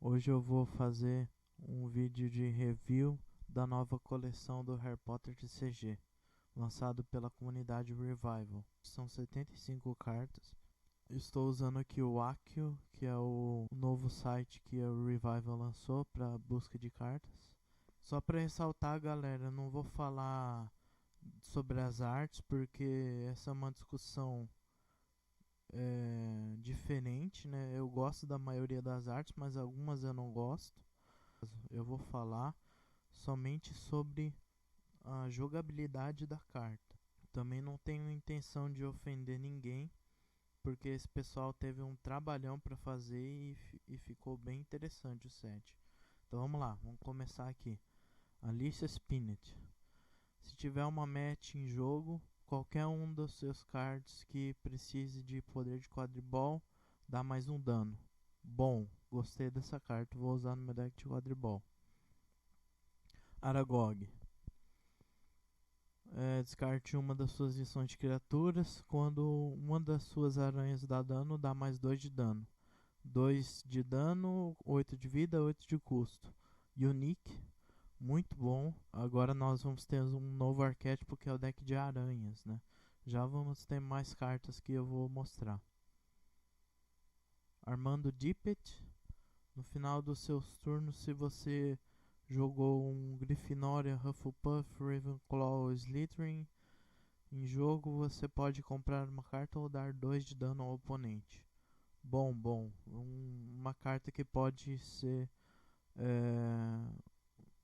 Hoje eu vou fazer um vídeo de review da nova coleção do Harry Potter TCG, lançado pela comunidade Revival. São 75 cartas. Estou usando aqui o Accio, que é o novo site que a Revival lançou para busca de cartas. Só para ressaltar, galera, não vou falar sobre as artes, porque essa é uma discussão diferente, né? Eu gosto da maioria das artes, mas algumas eu não gosto. Eu vou falar somente sobre a jogabilidade da carta. Também não tenho intenção de ofender ninguém, porque esse pessoal teve um trabalhão para fazer e ficou bem interessante o set. Então vamos lá, vamos começar aqui. Alicia Spinnet. Se tiver uma match em jogo, qualquer um dos seus cards que precise de poder de quadribol dá mais um dano. Bom, gostei dessa carta, vou usar no meu deck de quadribol. Aragog. Descarte uma das suas lições de criaturas. Quando uma das suas aranhas dá dano, dá mais 2 de dano. 2 de dano, 8 de vida, 8 de custo. Unique. Muito bom. Agora nós vamos ter um novo arquétipo que é o deck de aranhas, né? Já vamos ter mais cartas que eu vou mostrar. Armando Dippet. No final dos seus turnos, se você jogou um Grifinória, Hufflepuff, Ravenclaw ou Slytherin em jogo, você pode comprar uma carta ou dar 2 de dano ao oponente. Bom. Uma carta que pode ser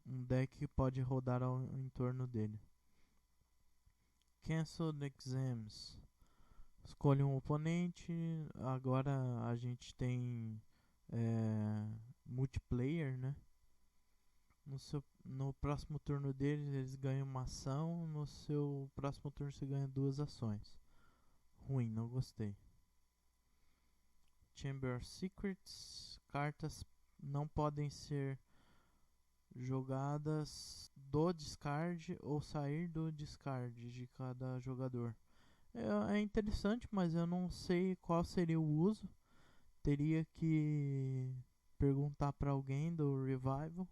um deck que pode rodar em torno dele. Cancelled Exams. Escolha um oponente. Agora a gente tem multiplayer, né? No próximo turno deles, eles ganham uma ação. No seu próximo turno, você ganha 2 ações. Ruim, não gostei. Chamber of Secrets. Cartas não podem ser jogadas do discard ou sair do discard de cada jogador. É interessante, mas eu não sei qual seria o uso. Teria que perguntar para alguém do Revival,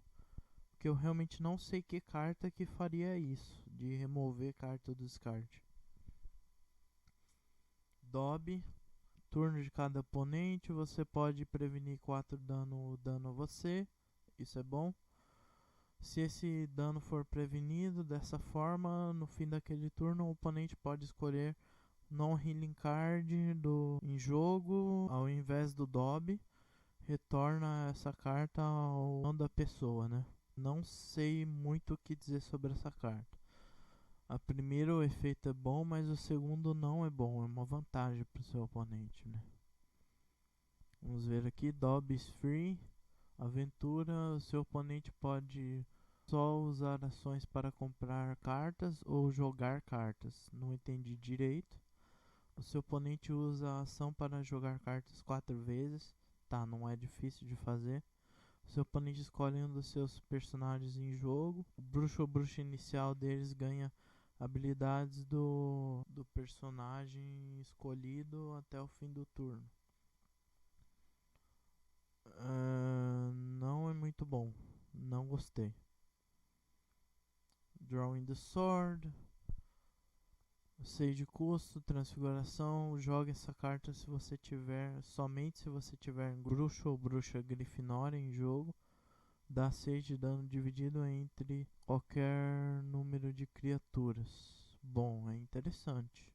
que eu realmente não sei que carta que faria isso, de remover carta do discard. Dobby. Turno de cada oponente, você pode prevenir 4 dano a você, isso é bom. Se esse dano for prevenido dessa forma, no fim daquele turno, o oponente pode escolher non-healing card em jogo ao invés do Dobby. Retorna essa carta ao mão da pessoa, né? Não sei muito o que dizer sobre essa carta. A primeiro efeito é bom, mas o segundo não é bom. É uma vantagem para o seu oponente, né? Vamos ver aqui. Dobby's Free. Aventura. O seu oponente pode só usar ações para comprar cartas ou jogar cartas. Não entendi direito. O seu oponente usa a ação para jogar cartas 4 vezes. Tá, não é difícil de fazer. O seu oponente escolhe um dos seus personagens em jogo. O bruxo ou bruxa inicial deles ganha habilidades do personagem escolhido até o fim do turno. Não é muito bom. Não gostei. Drawing the Sword. 6 de custo, transfiguração. Joga essa carta se você tiver, somente se você tiver bruxo ou bruxa Grifinória em jogo. Dá 6 de dano dividido entre qualquer número de criaturas. Bom, é interessante.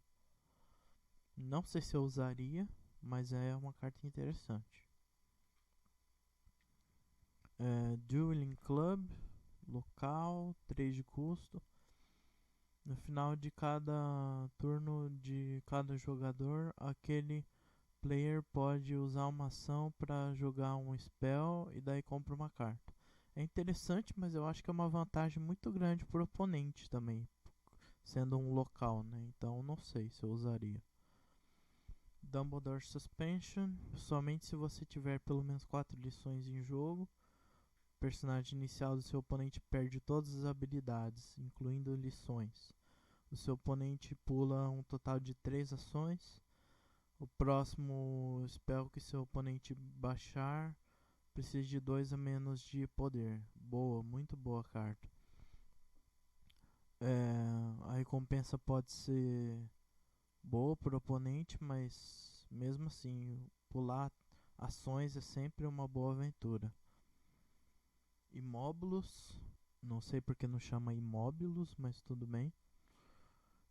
Não sei se eu usaria, mas é uma carta interessante. Dueling Club, local, 3 de custo. No final de cada turno de cada jogador, aquele player pode usar uma ação para jogar um spell e daí compra uma carta. É interessante, mas eu acho que é uma vantagem muito grande para o oponente também, sendo um local, né? Então não sei se eu usaria. Dumbledore Suspension. Somente se você tiver pelo menos 4 lições em jogo. O personagem inicial do seu oponente perde todas as habilidades, incluindo lições. O seu oponente pula um total de 3 ações. O próximo spell que seu oponente baixar precisa de 2 a menos de poder. Boa, muito boa a carta. A recompensa pode ser boa pro oponente, mas mesmo assim, pular ações é sempre uma boa aventura. Imóbulos, não sei porque não chama Imóbilos, mas tudo bem.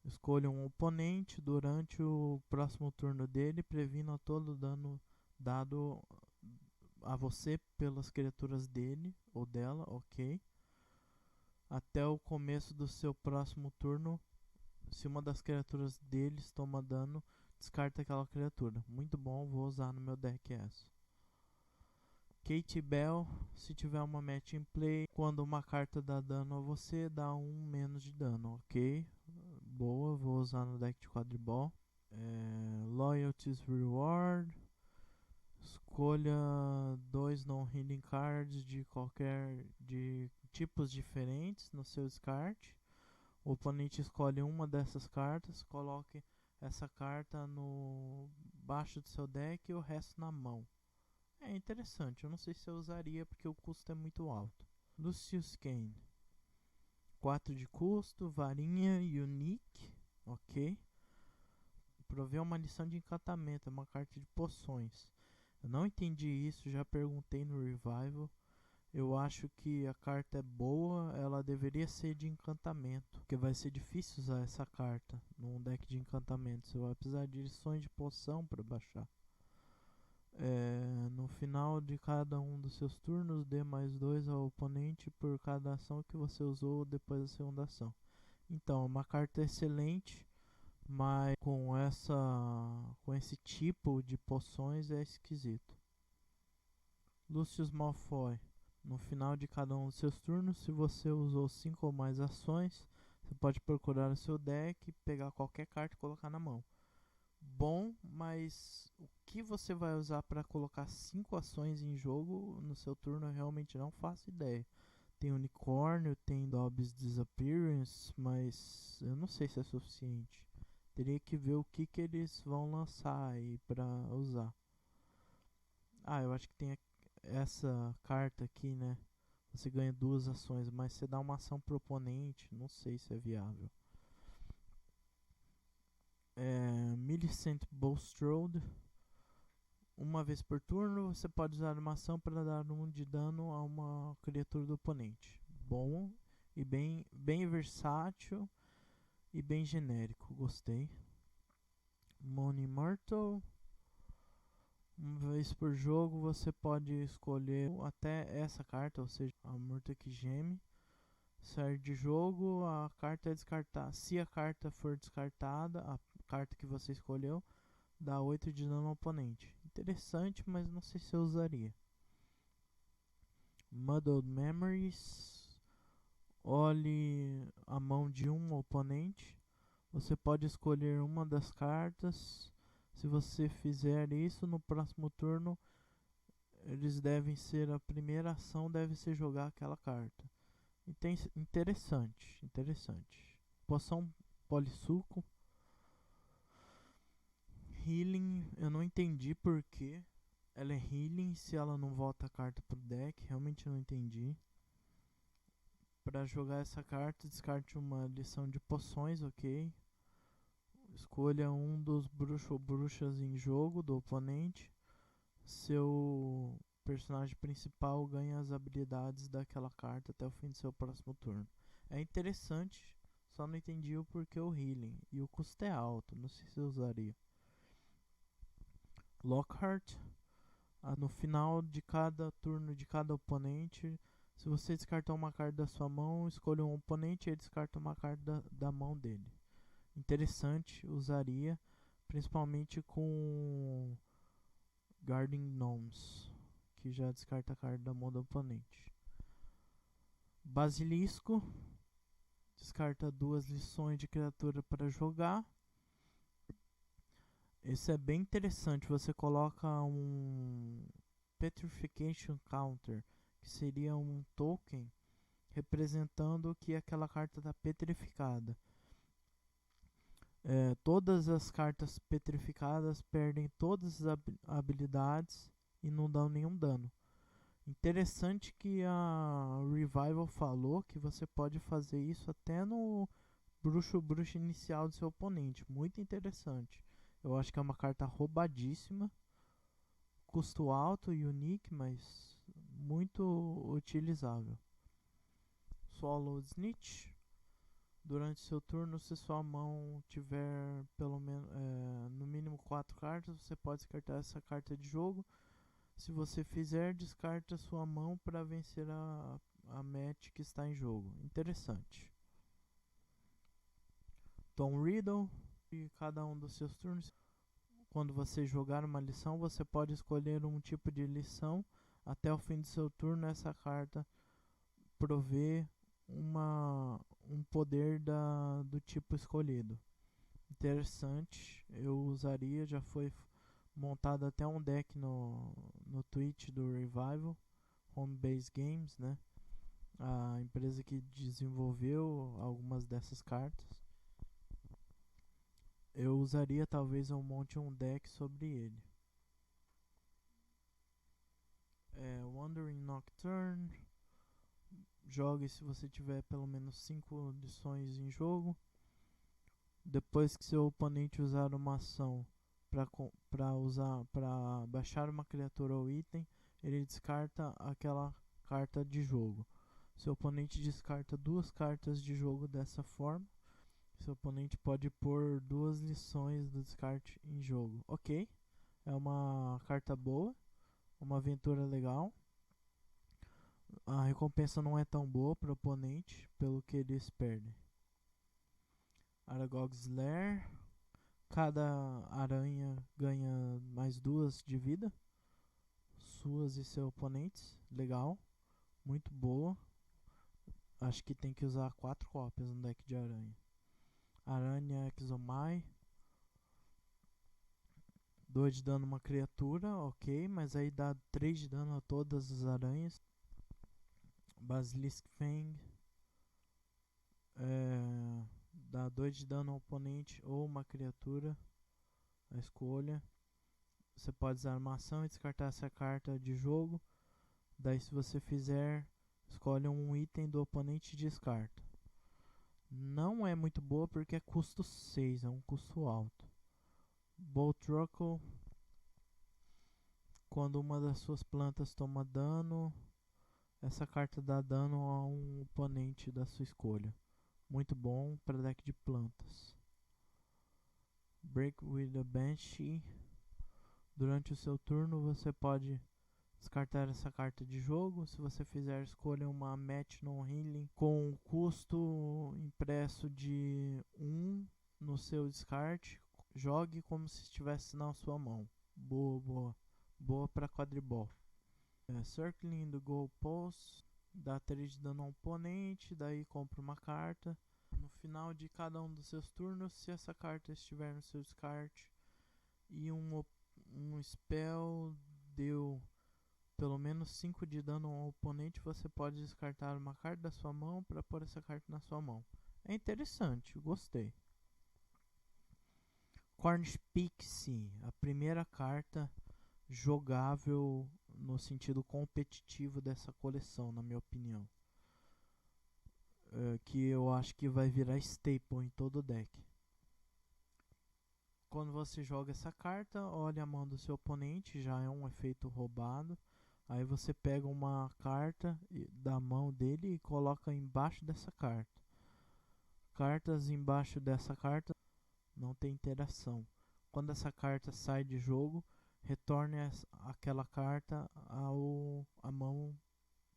Escolha um oponente durante o próximo turno dele, previna todo o dano dado a você pelas criaturas dele ou dela, ok. Até o começo do seu próximo turno, se uma das criaturas deles toma dano, descarta aquela criatura. Muito bom, vou usar no meu deck essa. Kate Bell, se tiver uma match in play, quando uma carta dá dano a você, dá 1 menos de dano, ok? Boa, vou usar no deck de quadribol. Loyalties Reward. Escolha 2 non-healing cards de tipos diferentes no seu descarte. O oponente escolhe uma dessas cartas, coloque essa carta no baixo do seu deck e o resto na mão. É interessante, eu não sei se eu usaria porque o custo é muito alto. Lucius Kane, 4 de custo, varinha, unique, ok. Provê uma lição de encantamento, é uma carta de poções. Eu não entendi isso, já perguntei no Revival. Eu acho que a carta é boa, ela deveria ser de encantamento, porque vai ser difícil usar essa carta num deck de encantamento. Você vai precisar de lições de poção para baixar. No final de cada um dos seus turnos, dê mais 2 ao oponente por cada ação que você usou depois da segunda ação. Então, uma carta excelente, mas com esse tipo de poções é esquisito. Lucius Malfoy. No final de cada um dos seus turnos, se você usou 5 ou mais ações, você pode procurar o seu deck, pegar qualquer carta e colocar na mão. Bom, mas o que você vai usar para colocar 5 ações em jogo no seu turno eu realmente não faço ideia. Tem unicórnio, tem Dobbs Disappearance, mas eu não sei se é suficiente. Teria que ver o que eles vão lançar aí para usar. Eu acho que tem essa carta aqui, né? Você ganha 2 ações, mas você dá uma ação pro oponente, não sei se é viável. Millicent Bulstrode. Uma vez por turno, você pode usar uma ação para dar 1 de dano a uma criatura do oponente. Bom e bem versátil e bem genérico, gostei. Money Immortal. Uma vez por jogo, você pode escolher até essa carta, ou seja, a Murtec Gem. Sair de jogo, a carta é descartada. Se a carta for descartada, a carta que você escolheu, dá 8 de dano ao oponente. Interessante, mas não sei se eu usaria. Muddled Memories. Olhe a mão de um oponente. Você pode escolher uma das cartas. Se você fizer isso, no próximo turno, eles devem ser a primeira ação deve ser jogar aquela carta. Interessante. Poção Polissuco. Healing, eu não entendi porque ela é healing se ela não volta a carta pro deck, realmente não entendi. Para jogar essa carta, descarte uma lição de poções, ok. Escolha um dos bruxos ou bruxas em jogo do oponente. Seu personagem principal ganha as habilidades daquela carta até o fim do seu próximo turno. É interessante, só não entendi o porquê o healing. E o custo é alto, não sei se eu usaria. Lockhart. No final de cada turno de cada oponente, se você descartar uma carta da sua mão, escolha um oponente e descarta uma carta da mão dele. Interessante, usaria, principalmente com Guarding Gnomes, que já descarta a carta da mão do oponente. Basilisco. Descarta 2 lições de criatura para jogar. Esse é bem interessante. Você coloca um Petrification Counter, que seria um token representando que aquela carta está petrificada. Todas as cartas petrificadas perdem todas as habilidades e não dão nenhum dano. Interessante que a Revival falou que você pode fazer isso até no bruxo inicial do seu oponente. Muito interessante. Eu acho que é uma carta roubadíssima. Custo alto, unique, mas muito utilizável. Swallow Snitch. Durante seu turno, se sua mão tiver pelo menos no mínimo 4 cartas, você pode descartar essa carta de jogo. Se você fizer, descarta sua mão para vencer a match que está em jogo. Interessante. Tom Riddle. E cada um dos seus turnos, quando você jogar uma lição, você pode escolher um tipo de lição. Até o fim do seu turno, essa carta provê um poder do tipo escolhido. Interessante, eu usaria, já foi montado até um deck no Twitch do Revival, Home Base Games, né? A empresa que desenvolveu algumas dessas cartas. Eu usaria, talvez eu monte um deck sobre ele. Wandering Nocturne. Jogue se você tiver pelo menos 5 lições em jogo. Depois que seu oponente usar uma ação para baixar uma criatura ou item, ele descarta aquela carta de jogo. Seu oponente descarta 2 cartas de jogo dessa forma. Seu oponente pode pôr 2 lições do descarte em jogo. Ok, é uma carta boa, uma aventura legal. A recompensa não é tão boa para o oponente, pelo que eles perdem. Aragog's Lair. Cada aranha ganha mais 2 de vida. Suas e seus oponentes. Legal. Muito boa. Acho que tem que usar 4 cópias no deck de aranha. Aranha Exomai. 2 de dano a uma criatura, ok, mas aí dá 3 de dano a todas as aranhas. Basilisk Fang. Dá 2 de dano ao oponente ou uma criatura. A escolha. Você pode usar uma ação e descartar essa carta de jogo. Daí, se você fizer, escolhe um item do oponente e descarta. Não é muito boa porque é custo 6, é um custo alto. Boltruckle. Quando uma das suas plantas toma dano, essa carta dá dano a um oponente da sua escolha. Muito bom para deck de plantas. Break with a Banshee. Durante o seu turno, você pode descartar essa carta de jogo. Se você fizer, escolha uma match no healing com custo impresso de 1 no seu descarte. Jogue como se estivesse na sua mão. Boa para quadribol. Circling the Goalpost. Dá 3 de dano ao oponente. Daí compra uma carta. No final de cada um dos seus turnos, se essa carta estiver no seu descarte e um spell deu pelo menos 5 de dano ao oponente, você pode descartar uma carta da sua mão para pôr essa carta na sua mão. É interessante, gostei. Cornish Pixie, a primeira carta jogável no sentido competitivo dessa coleção, na minha opinião. Que eu acho que vai virar staple em todo o deck. Quando você joga essa carta, olha a mão do seu oponente, já é um efeito roubado. Aí você pega uma carta da mão dele e coloca embaixo dessa carta. Cartas embaixo dessa carta não tem interação. Quando essa carta sai de jogo, retorne aquela carta à mão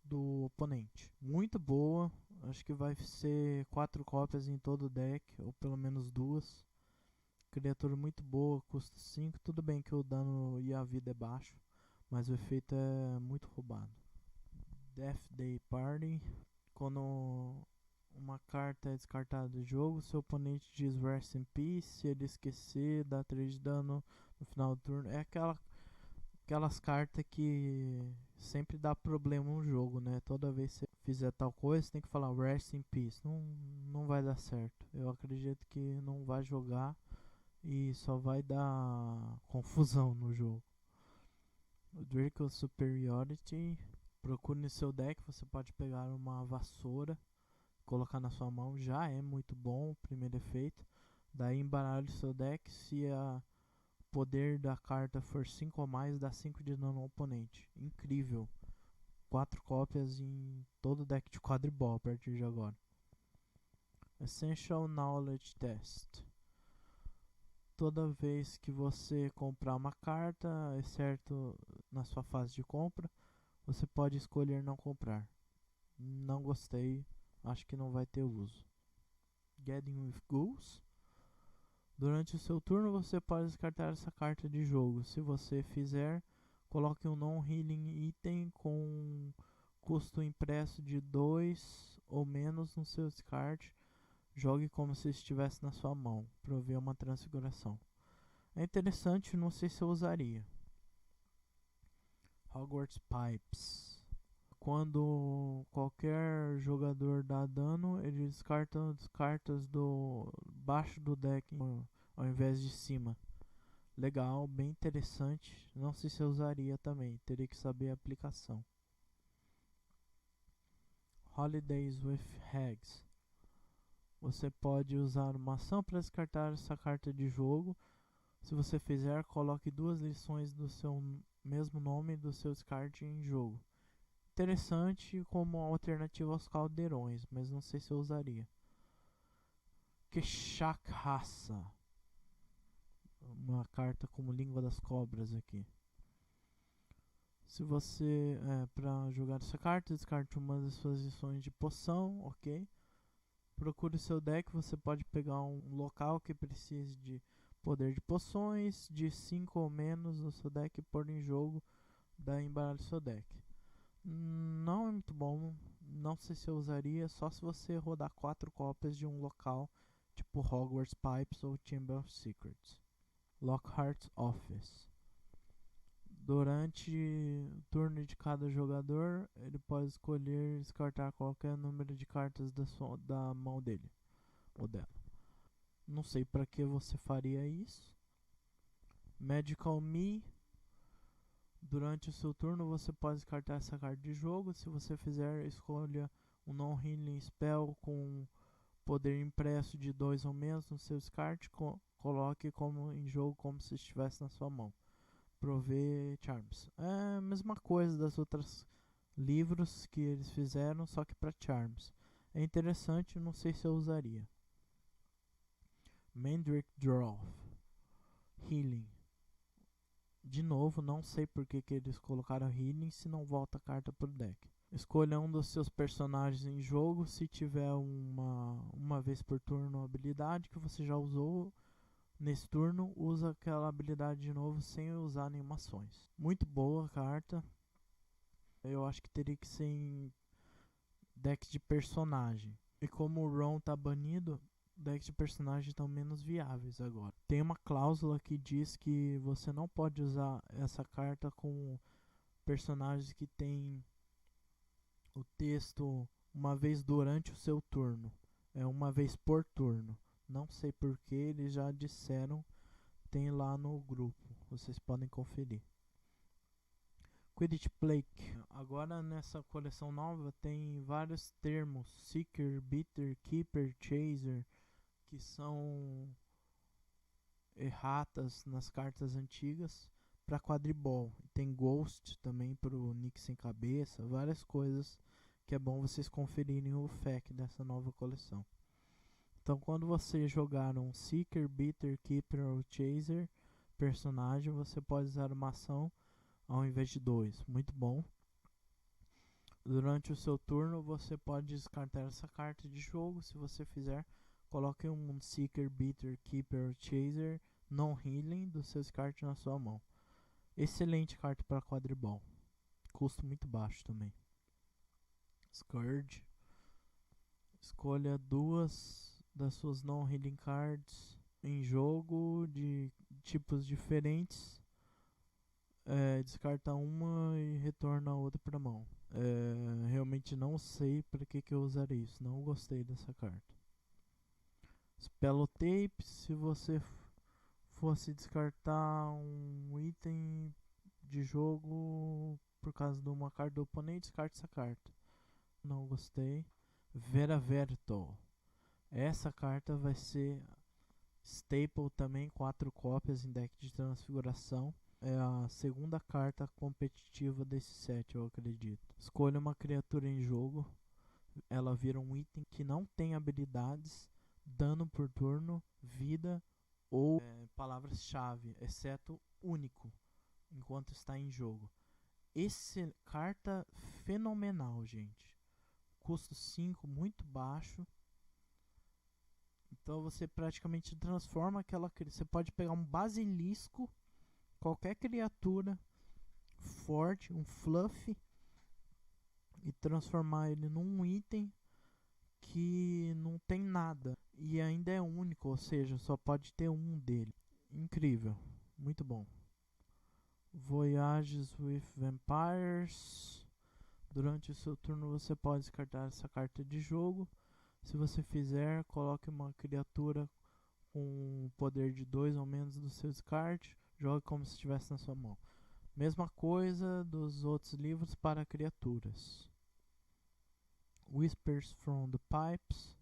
do oponente. Muito boa, acho que vai ser 4 cópias em todo o deck, ou pelo menos 2. Criatura muito boa, custa 5. Tudo bem que o dano e a vida é baixo, mas o efeito é muito roubado. Death Day Party. Quando uma carta é descartada do jogo, seu oponente diz Rest in Peace. Se ele esquecer, dá 3 de dano no final do turno. É aquelas cartas que sempre dá problema no jogo, né? Toda vez que você fizer tal coisa, você tem que falar Rest in Peace. Não vai dar certo. Eu acredito que não vai jogar e só vai dar confusão no jogo. O Draco Superiority. Procure no seu deck, você pode pegar uma vassoura, colocar na sua mão, já é muito bom o primeiro efeito. Daí embaralhe o seu deck, se o poder da carta for 5 ou mais, dá 5 de dano ao oponente. Incrível. 4 cópias em todo o deck de quadribol a partir de agora. Essential Knowledge Test. Toda vez que você comprar uma carta, exceto na sua fase de compra, você pode escolher não comprar. Não gostei, acho que não vai ter uso. Getting with Ghouls. Durante o seu turno, você pode descartar essa carta de jogo. Se você fizer, coloque um non-healing item com custo impresso de 2 ou menos no seu descarte. Jogue como se estivesse na sua mão. Prover uma transfiguração. É interessante, não sei se eu usaria. Hogwarts Pipes. Quando qualquer jogador dá dano, ele descarta as cartas do baixo do deck ao invés de cima. Legal, bem interessante. Não sei se eu usaria também, teria que saber a aplicação. Holidays with Hags. Você pode usar uma ação para descartar essa carta de jogo. Se você fizer, coloque 2 lições do seu mesmo nome do seu descarte em jogo. Interessante como alternativa aos caldeirões, mas não sei se eu usaria. Keshak Raça. Uma carta como língua das cobras aqui. Se você, para jogar essa carta, descarte uma das suas lições de poção, ok? Procure seu deck, você pode pegar um local que precise de poder de poções, de 5 ou menos no seu deck e pôr em jogo, daí embaralhe seu deck. Não é muito bom, não sei se eu usaria, só se você rodar 4 cópias de um local, tipo Hogwarts Pipes ou Chamber of Secrets. Lockhart's Office. Durante o turno de cada jogador, ele pode escolher descartar qualquer número de cartas da mão dele ou dela. Não sei para que você faria isso. Magical Me. Durante o seu turno, você pode descartar essa carta de jogo. Se você fizer, escolha um non-healing spell com poder impresso de 2 ou menos no seu descarte. Coloque em jogo como se estivesse na sua mão. Prover Charms. É a mesma coisa das outras livros que eles fizeram, só que para Charms. É interessante, não sei se eu usaria. Mandrake Draw. Healing. De novo, não sei por que eles colocaram Healing se não volta a carta pro deck. Escolha um dos seus personagens em jogo. Se tiver uma vez por turno habilidade que você já usou nesse turno, usa aquela habilidade de novo sem usar nenhuma ações. Muito boa a carta. Eu acho que teria que ser em decks de personagem. E como o Ron tá banido, decks de personagem estão menos viáveis agora. Tem uma cláusula que diz que você não pode usar essa carta com personagens que tem o texto uma vez durante o seu turno. É uma vez por turno. Não sei porque, eles já disseram. Tem lá no grupo. Vocês podem conferir. Quidditch Plague. Agora nessa coleção nova tem vários termos. Seeker, Beater, Keeper, Chaser. Que são erratas nas cartas antigas para quadribol. Tem Ghost também para o Nick sem cabeça. Várias coisas que é bom vocês conferirem o FAQ dessa nova coleção. Então, quando você jogar um Seeker, Beater, Keeper ou Chaser personagem, você pode usar uma ação ao invés de 2. Muito bom. Durante o seu turno, você pode descartar essa carta de jogo. Se você fizer, coloque um Seeker, Beater, Keeper ou Chaser non-healing do seu descarte na sua mão. Excelente carta para quadribol. Custo muito baixo também. Scourge. Escolha 2 das suas non-healing cards em jogo de tipos diferentes. Descarta uma e retorna a outra para a mão. Realmente não sei para que eu usaria isso. Não gostei dessa carta. Spellotape. Se você fosse descartar um item de jogo por causa de uma carta do oponente, descarte essa carta. Não gostei. Veraverto. Essa carta vai ser staple também, 4 cópias em deck de transfiguração. É a segunda carta competitiva desse set, eu acredito. Escolha uma criatura em jogo. Ela vira um item que não tem habilidades, dano por turno, vida ou palavras-chave, exceto único, enquanto está em jogo. Essa carta fenomenal, gente. Custo 5, muito baixo. Então você praticamente transforma aquela... Você pode pegar um basilisco, qualquer criatura forte, um fluff, e transformar ele num item que não tem nada. E ainda é único, ou seja, só pode ter um dele. Incrível, muito bom. Voyages with Vampires. Durante o seu turno você pode descartar essa carta de jogo. Se você fizer, coloque uma criatura com poder de 2 ou menos do seu descarte. Jogue como se estivesse na sua mão. Mesma coisa dos outros livros para criaturas. Whispers from the Pipes.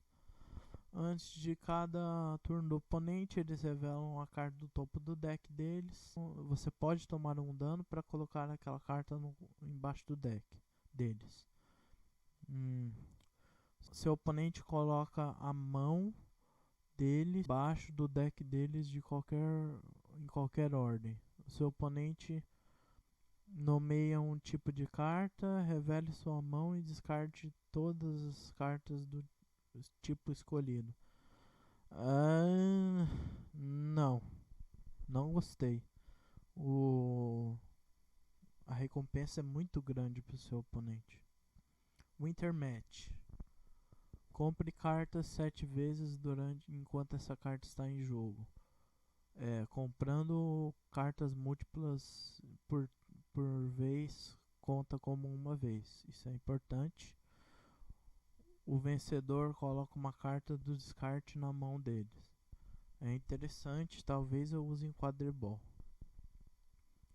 Antes de cada turno do oponente, eles revelam a carta do topo do deck deles. Você pode tomar um dano para colocar aquela carta embaixo do deck deles. Seu oponente coloca a mão deles embaixo do deck deles em qualquer ordem. O seu oponente nomeia um tipo de carta, revele sua mão e descarte todas as cartas do tipo escolhido. Não gostei. A recompensa é muito grande para o seu oponente. Winter Match. Compre cartas 7 vezes enquanto essa carta está em jogo. Comprando cartas múltiplas por vez conta como uma vez. Isso é importante. O vencedor coloca uma carta do descarte na mão deles. É interessante, talvez eu use em quadribol.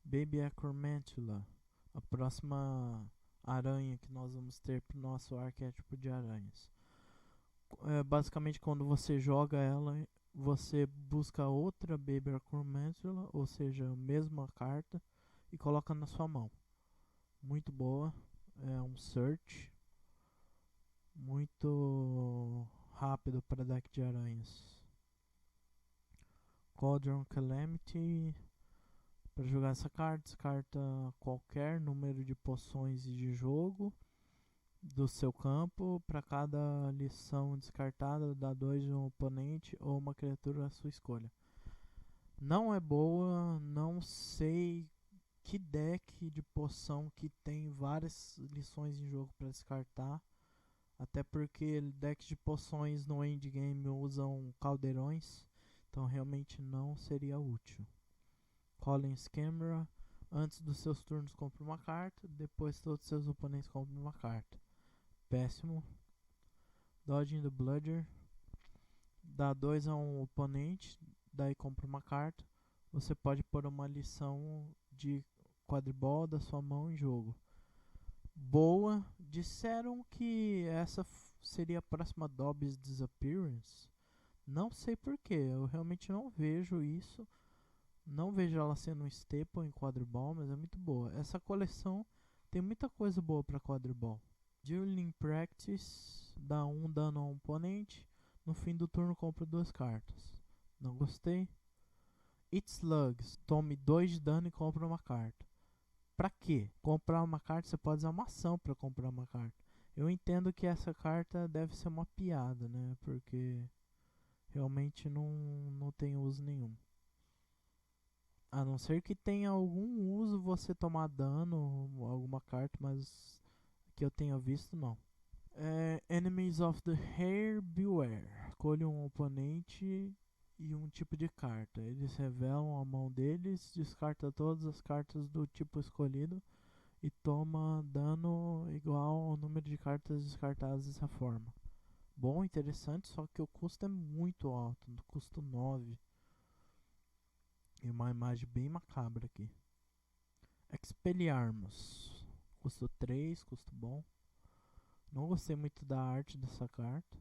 Baby Acromantula, a próxima aranha que nós vamos ter para o nosso arquétipo de aranhas. Basicamente, quando você joga ela, você busca outra Baby Acromantula, ou seja, a mesma carta, e coloca na sua mão. Muito boa, é um search muito rápido para deck de aranhas. Cauldron Calamity. Para jogar essa carta, descarta qualquer número de poções de jogo do seu campo. Para cada lição descartada, dá 2 de um oponente ou uma criatura à sua escolha. Não é boa, não sei que deck de poção que tem várias lições em jogo para descartar. Até porque decks de poções no endgame usam caldeirões, então realmente não seria útil. Collins Camera. Antes dos seus turnos compre uma carta, depois todos os seus oponentes comprem uma carta. Péssimo. Dodging the Bludger. Dá 2 a um oponente, daí compra uma carta. Você pode pôr uma lição de quadribol da sua mão em jogo. Boa. Disseram que essa seria a próxima Dobby's Disappearance. Não sei porquê, eu realmente não vejo isso. Não vejo ela sendo um staple em quadribol, mas é muito boa. Essa coleção tem muita coisa boa para quadribol. Dueling Practice. Dá 1 dano ao oponente. No fim do turno compra 2 cartas. Não gostei. Eat Slugs. Tome 2 de dano e compra uma carta. Pra quê? Comprar uma carta, você pode usar uma ação pra comprar uma carta. Eu entendo que essa carta deve ser uma piada, né? Porque realmente não tem uso nenhum. A não ser que tenha algum uso você tomar dano, alguma carta, mas que eu tenha visto, não. Enemies of the Hair Beware. Escolha um oponente e um tipo de carta. Eles revelam a mão deles, descarta todas as cartas do tipo escolhido e toma dano igual ao número de cartas descartadas dessa forma. Bom, interessante, só que o custo é muito alto, custo 9. E uma imagem bem macabra aqui. Expelliarmus. Custo 3, custo bom. Não gostei muito da arte dessa carta.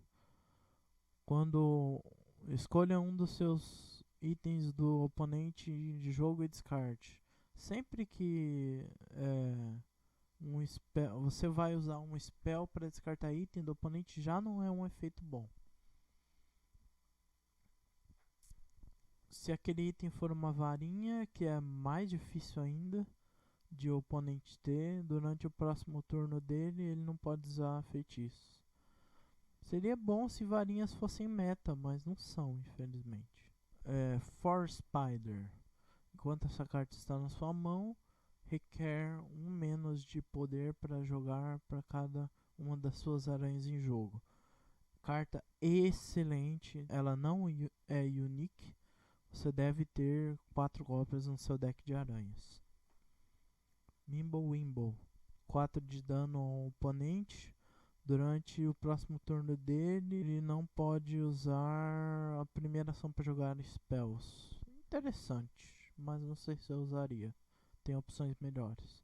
Quando escolha um dos seus itens do oponente de jogo e descarte. Sempre que você vai usar um spell para descartar item do oponente, já não é um efeito bom. Se aquele item for uma varinha, que é mais difícil ainda de o oponente ter, durante o próximo turno dele ele não pode usar feitiços. Seria bom se varinhas fossem meta, mas não são, infelizmente. For Spider. Enquanto essa carta está na sua mão, requer um menos de poder para jogar para cada uma das suas aranhas em jogo. Carta excelente, ela não é unique. Você deve ter 4 cópias no seu deck de aranhas. Mimblewimble. 4 de dano ao oponente. Durante o próximo turno dele, ele não pode usar a primeira ação para jogar spells. Interessante, mas não sei se eu usaria. Tem opções melhores.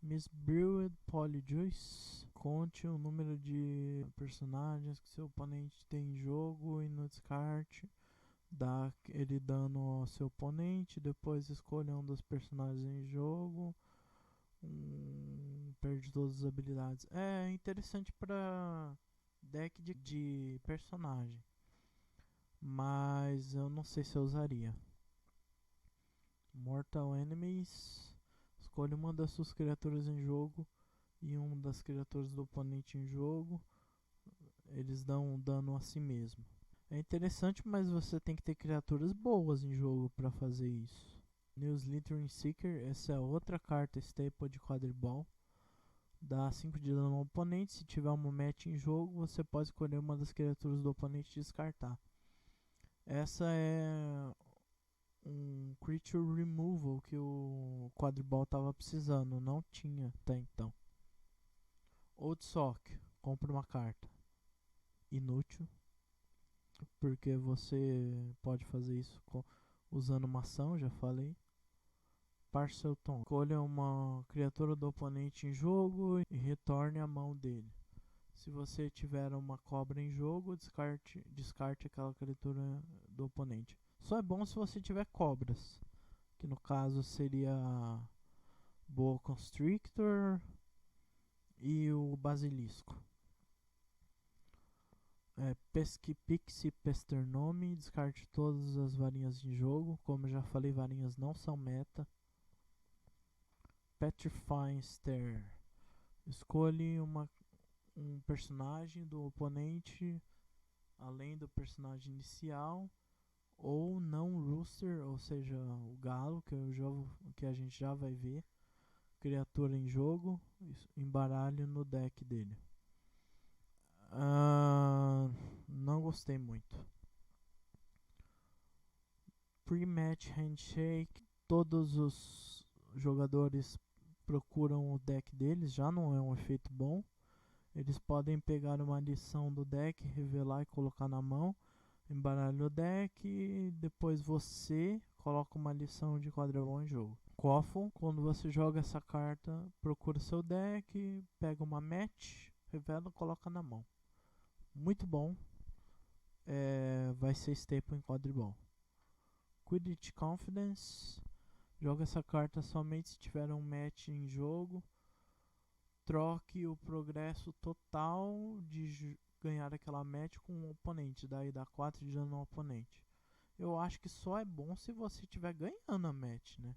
Miss Brewed Polyjuice. Conte o número de personagens que seu oponente tem em jogo e no descarte dá ele dano ao seu oponente. Depois escolha um dos personagens em jogo. Perde todas as habilidades. É interessante para deck de personagem, mas eu não sei se eu usaria. Mortal Enemies. Escolha uma das suas criaturas em jogo e uma das criaturas do oponente em jogo. Eles dão dano a si mesmo. É interessante, mas você tem que ter criaturas boas em jogo para fazer isso. New Slithering Seeker, essa é outra carta staple de quadribol. Dá 5 de dano ao oponente. Se tiver uma match em jogo, você pode escolher uma das criaturas do oponente e descartar. Essa é um creature removal que o quadribol estava precisando. Não tinha até então. Old Sock, compra uma carta. Inútil, porque você pode fazer isso usando uma ação, já falei. Parselton. Escolha uma criatura do oponente em jogo e retorne a mão dele. Se você tiver uma cobra em jogo, descarte aquela criatura do oponente. Só é bom se você tiver cobras, que no caso seria Boa Constrictor e o Basilisco. Pesquipixie Pesternome, descarte todas as varinhas em jogo. Como eu já falei, varinhas não são meta. Petrifying Stare. Escolhe um personagem do oponente além do personagem inicial, ou não rooster, ou seja, o galo, que a gente já vai ver. Criatura em jogo, embaralho no deck dele. Não gostei muito. Pre-match handshake. Todos os jogadores procuram o deck deles, já não é um efeito bom. Eles podem pegar uma lição do deck, revelar e colocar na mão, embaralha o deck e depois você coloca uma lição de quadribol em jogo. Quaffle, quando você joga essa carta, procura seu deck, pega uma match, revela e coloca na mão. Muito bom. Vai ser staple em quadribol. Quidditch Confidence. Joga essa carta somente se tiver um match em jogo. Troque o progresso total de ganhar aquela match com o oponente. Daí dá 4 de dano ao oponente. Eu acho que só é bom se você estiver ganhando a match, né?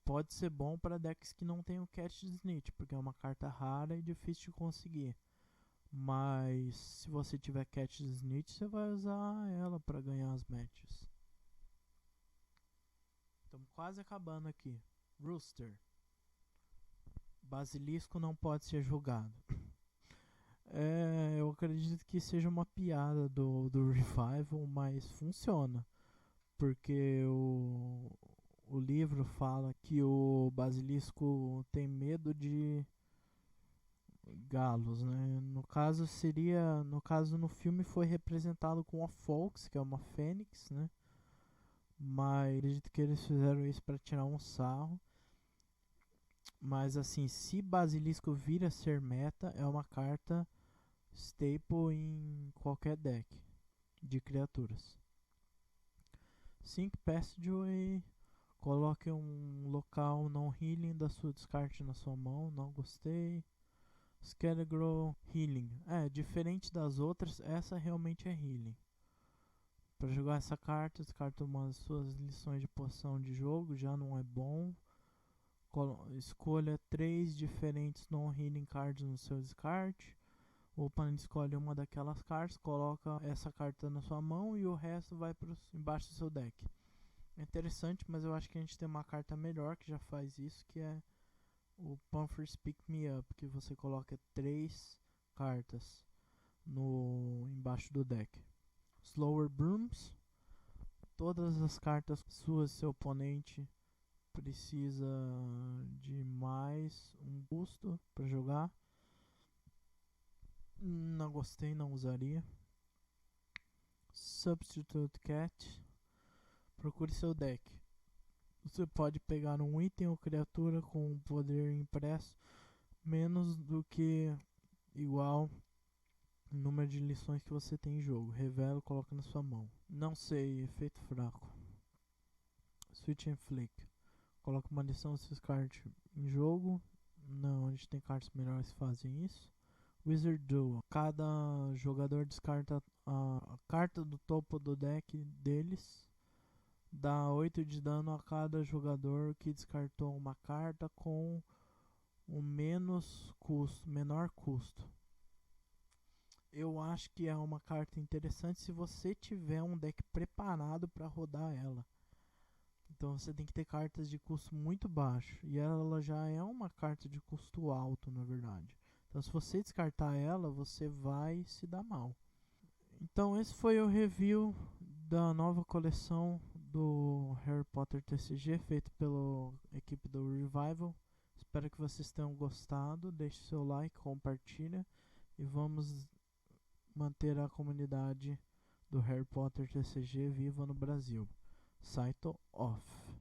Pode ser bom para decks que não tem o Catch Snitch, porque é uma carta rara e difícil de conseguir. Mas se você tiver Catch Snitch, você vai usar ela para ganhar as matches. Estamos quase acabando aqui. Rooster. Basilisco não pode ser jogado. Eu acredito que seja uma piada do Revival, mas funciona. Porque o livro fala que o basilisco tem medo de galos, né? No caso no filme foi representado com a Fox, que é uma fênix, né? Mas acredito que eles fizeram isso para tirar um sarro. Mas assim, se Basilisco vir a ser meta, é uma carta staple em qualquer deck de criaturas. Sync Passageway. Coloque um local não healing da sua descarte na sua mão. Não gostei. Scarecrow Healing. Diferente das outras, essa realmente é healing. Para jogar essa carta, descarta uma das suas lições de poção de jogo, já não é bom. Escolha 3 diferentes non-healing cards no seu descarte. O oponente escolhe uma daquelas cartas, coloca essa carta na sua mão e o resto vai embaixo do seu deck. É interessante, mas eu acho que a gente tem uma carta melhor que já faz isso, que é o Panthers Pick Me Up, que você coloca 3 cartas embaixo do deck. Slower Brooms. Todas as cartas suas, seu oponente precisa de mais um custo para jogar. Não gostei, não usaria. Substitute Cat. Procure seu deck. Você pode pegar um item ou criatura com poder impresso menos do que igual o número de lições que você tem em jogo. Revela, coloca na sua mão. Não sei, efeito fraco. Switch and Flick. Coloca uma lição desses cards em jogo. Não, a gente tem cartas melhores que fazem isso. Wizard Duel. Cada jogador descarta a carta do topo do deck deles. Dá 8 de dano a cada jogador que descartou uma carta com o menor custo. Eu acho que é uma carta interessante se você tiver um deck preparado para rodar ela. Então você tem que ter cartas de custo muito baixo. E ela já é uma carta de custo alto, na verdade. Então se você descartar ela, você vai se dar mal. Então esse foi o review da nova coleção do Harry Potter TCG, feito pela equipe do Revival. Espero que vocês tenham gostado. Deixe seu like, compartilha e vamos manter a comunidade do Harry Potter TCG viva no Brasil. Saito off.